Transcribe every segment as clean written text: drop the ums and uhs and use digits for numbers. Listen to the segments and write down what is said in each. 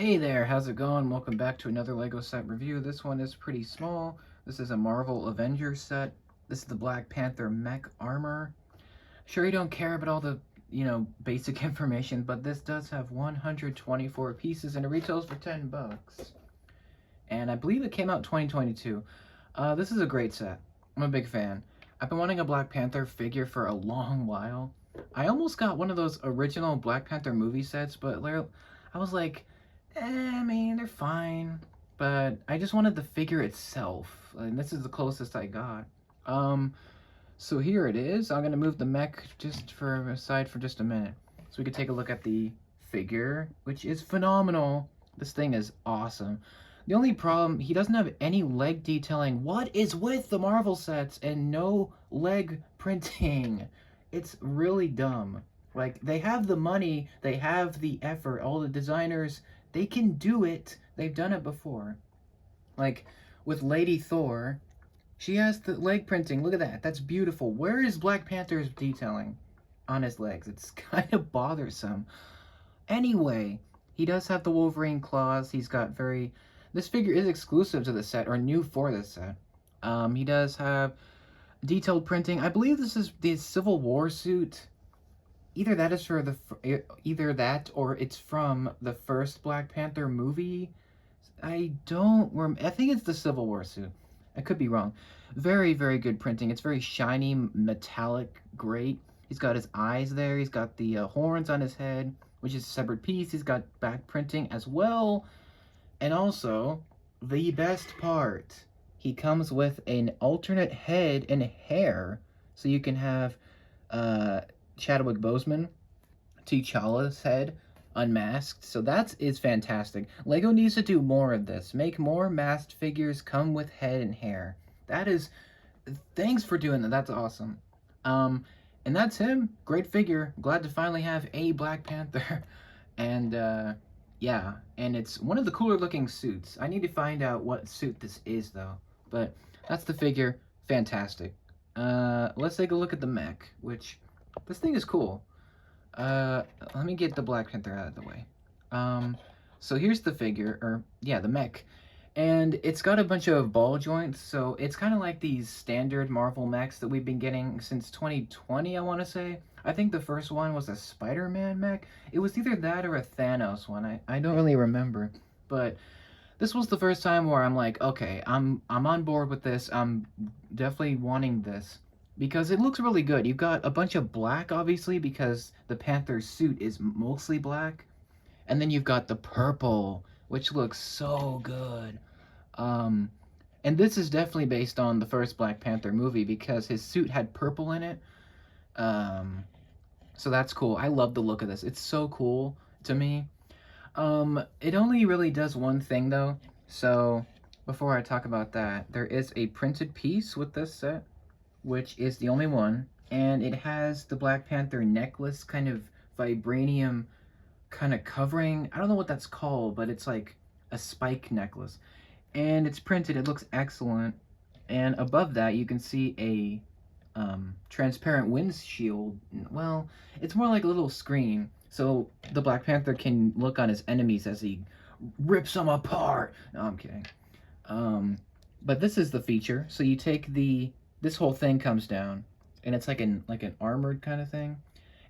Hey there, how's it going? Welcome back to another LEGO set review. This one is pretty small. This is a Marvel Avengers set. This is the Black Panther mech armor. Sure, you don't care about all the, basic information, but this does have 124 pieces and it retails for 10 bucks. And I believe it came out 2022. This is a great set. I'm a big fan. I've been wanting a Black Panther figure for a long while. I almost got one of those original Black Panther movie sets, but I was like, I mean, they're fine, but I just wanted the figure itself, and this is the closest I got. So here it is. I'm gonna move the mech aside for just a minute, so we can take a look at the figure, which is phenomenal. This thing is awesome. The only problem, he doesn't have any leg detailing. What is with the Marvel sets and no leg printing? It's really dumb. Like, they have the money, they have the effort, all the designers, they can do it. They've done it before. Like, with Lady Thor, she has the leg printing. Look at that. That's beautiful. Where is Black Panther's detailing on his legs? It's kind of bothersome. Anyway, he does have the Wolverine claws. He's got very... This figure is exclusive to the set, or new for this set. He does have detailed printing. I believe this is the Civil War suit. Either that is for either that or it's from the first Black Panther movie. I think it's the Civil War suit. I could be wrong. Very, very good printing. It's very shiny, metallic, great. He's got his eyes there. He's got the horns on his head, which is a separate piece. He's got back printing as well. And also, the best part, he comes with an alternate head and hair, so you can have Chadwick Boseman, T'Challa's head, unmasked. So that is fantastic. LEGO needs to do more of this. Make more masked figures come with head and hair. That is... Thanks for doing that. That's awesome. And that's him. Great figure. Glad to finally have a Black Panther. And, yeah. And it's one of the cooler looking suits. I need to find out what suit this is, though. But that's the figure. Fantastic. Let's take a look at the mech, which... This thing is cool. Let me get the Black Panther out of the way. So here's the figure, or yeah, the mech. And it's got a bunch of ball joints, so it's kind of like these standard Marvel mechs that we've been getting since 2020, I want to say. I think the first one was a Spider-Man mech. It was either that or a Thanos one. I don't really remember. But this was the first time where I'm like, okay, I'm on board with this. I'm definitely wanting this. Because it looks really good. You've got a bunch of black, obviously, because the Panther's suit is mostly black. And then you've got the purple, which looks so good. And this is definitely based on the first Black Panther movie because his suit had purple in it. So that's cool. I love the look of this. It's so cool to me. It only really does one thing, though. So before I talk about that, there is a printed piece with this set, which is the only one, and it has the Black Panther necklace, kind of vibranium kind of covering. I don't know what that's called, but it's like a spike necklace. And it's printed, it looks excellent. And above that, you can see a transparent windshield. Well, it's more like a little screen, so the Black Panther can look on his enemies as he rips them apart. No, I'm kidding. But this is the feature. So you take this whole thing comes down, and it's like an armored kind of thing.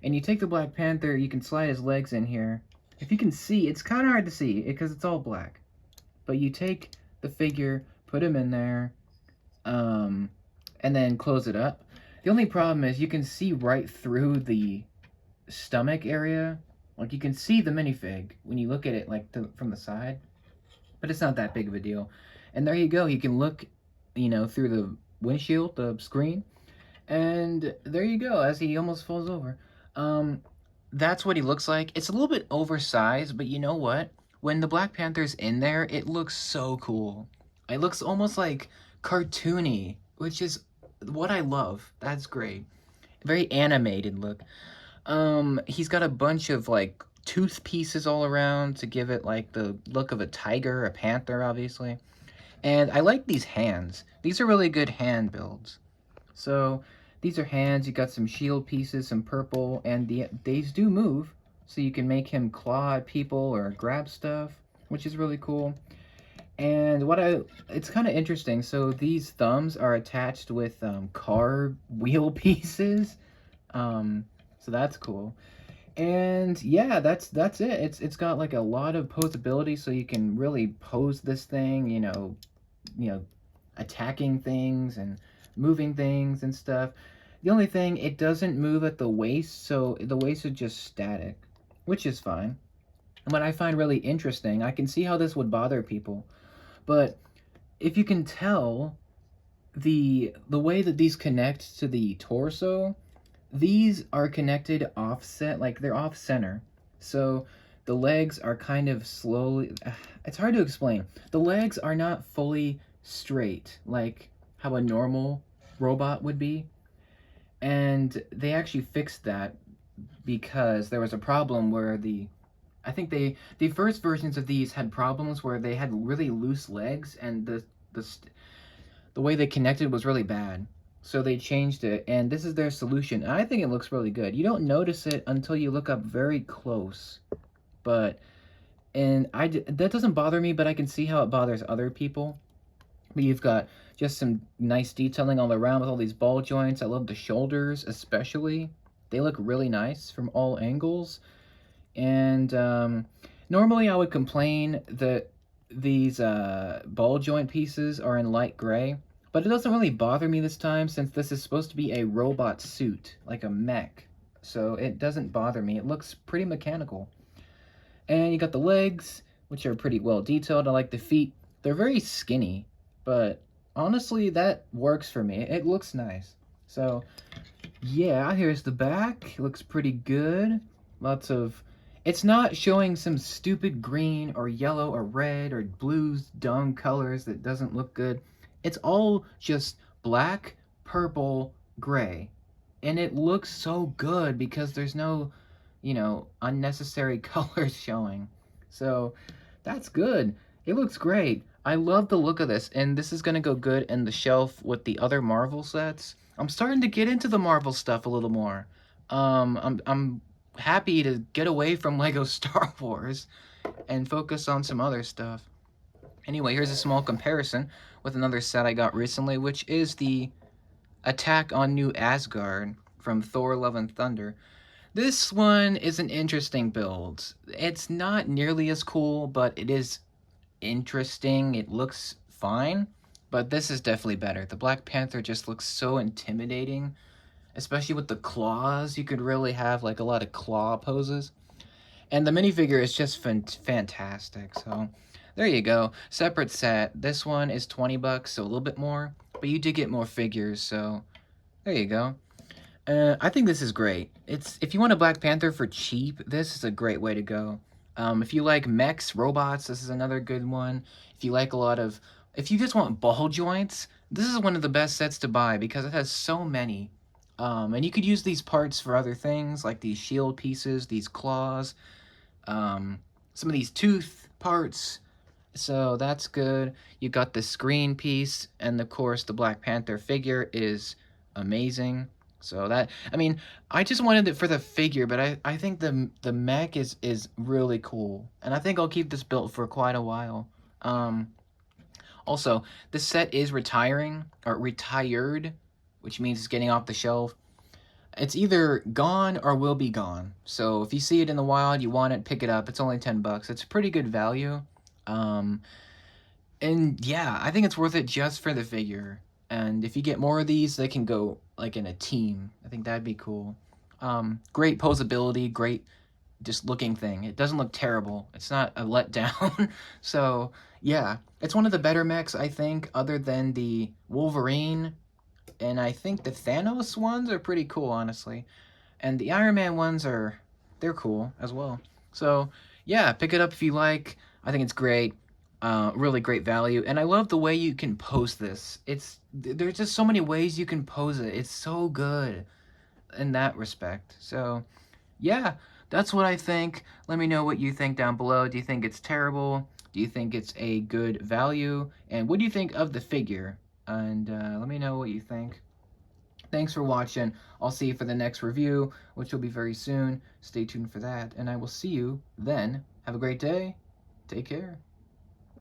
And you take the Black Panther, you can slide his legs in here. If you can see, it's kind of hard to see because it's all black. But you take the figure, put him in there, and then close it up. The only problem is you can see right through the stomach area. Like, you can see the minifig when you look at it like from the side. But it's not that big of a deal. And there you go. You can look, through the windshield, the screen, and there you go, as he almost falls over. That's what he looks like. It's a little bit oversized, but you know what? When the Black Panther's in there, it looks so cool. It looks almost like cartoony, which is what I love. That's great. Very animated look. He's got a bunch of like tooth pieces all around to give it like the look of a tiger, a panther, obviously. And I like these hands. These are really good hand builds. So these are hands. You got some shield pieces, some purple, and these do move. So you can make him claw at people or grab stuff. which is really cool. And it's kind of interesting. So these thumbs are attached with car wheel pieces. Um, so that's cool. And yeah, that's it. It's got like a lot of posability, so you can really pose this thing. You know, attacking things and moving things and stuff. The only thing, it doesn't move at the waist, so the waist is just static, which is fine. And what I find really interesting, I can see how this would bother people, but if you can tell, the way that these connect to the torso, these are connected offset, like they're off center. So the legs are kind of slowly, it's hard to explain. The legs are not fully straight like how a normal robot would be. And they actually fixed that because there was a problem where I think the first versions of these had problems where they had really loose legs, and the the way they connected was really bad. So they changed it, and this is their solution. And I think it looks really good. You don't notice it until you look up very close. But that doesn't bother me, but I can see how it bothers other people. But you've got just some nice detailing all around with all these ball joints. I love the shoulders, especially. They look really nice from all angles. And normally I would complain that these ball joint pieces are in light gray, but it doesn't really bother me this time since this is supposed to be a robot suit, like a mech. So it doesn't bother me. It looks pretty mechanical. And you got the legs, which are pretty well detailed. I like the feet. They're very skinny, but honestly, that works for me. It looks nice. So, yeah, here's the back. It looks pretty good. Lots of. It's not showing some stupid green or yellow or red or blues, dumb colors that doesn't look good. It's all just black, purple, gray. And it looks so good because there's no, unnecessary colors showing. So that's good. It looks great. I love the look of this, and this is gonna go good in the shelf with the other Marvel sets. I'm starting to get into the Marvel stuff a little more. I'm happy to get away from Lego Star Wars and focus on some other stuff. Anyway, here's a small comparison with another set I got recently, which is the Attack on New Asgard from Thor: Love and Thunder. This one is an interesting build. It's not nearly as cool, but it is interesting. It looks fine, but this is definitely better. The Black Panther just looks so intimidating, especially with the claws. You could really have like a lot of claw poses. And the minifigure is just fantastic. So there you go. Separate set. This one is 20 bucks, so a little bit more, but you do get more figures, so there you go. I think this is great. If you want a Black Panther for cheap, this is a great way to go. If you like mechs, robots, this is another good one. If you just want ball joints, this is one of the best sets to buy because it has so many. And you could use these parts for other things, like these shield pieces, these claws, some of these tooth parts. So that's good. You got the screen piece, and of course the Black Panther figure is amazing. So I just wanted it for the figure, but I think the mech is really cool, and I think I'll keep this built for quite a while. Um, Also, this set is retired, which means it's getting off the shelf. It's either gone or will be gone. So if you see it in the wild, you want it, pick it up. It's only 10 bucks. It's pretty good value. Um, and yeah, I think it's worth it just for the figure. And if you get more of these, they can go like in a team. I think that'd be cool. Great posability, great just looking thing. It doesn't look terrible. It's not a letdown. So yeah, it's one of the better mechs, I think, other than the Wolverine. And I think the Thanos ones are pretty cool, honestly. And the Iron Man ones they're cool as well. So yeah, pick it up if you like. I think it's great. Really great value. And I love the way you can pose this. There's just so many ways you can pose it. It's so good in that respect. So yeah, that's what I think. Let me know what you think down below. Do you think it's terrible? Do you think it's a good value? And what do you think of the figure? And let me know what you think. Thanks for watching. I'll see you for the next review, which will be very soon. Stay tuned for that, and I will see you then. Have a great day. Take care.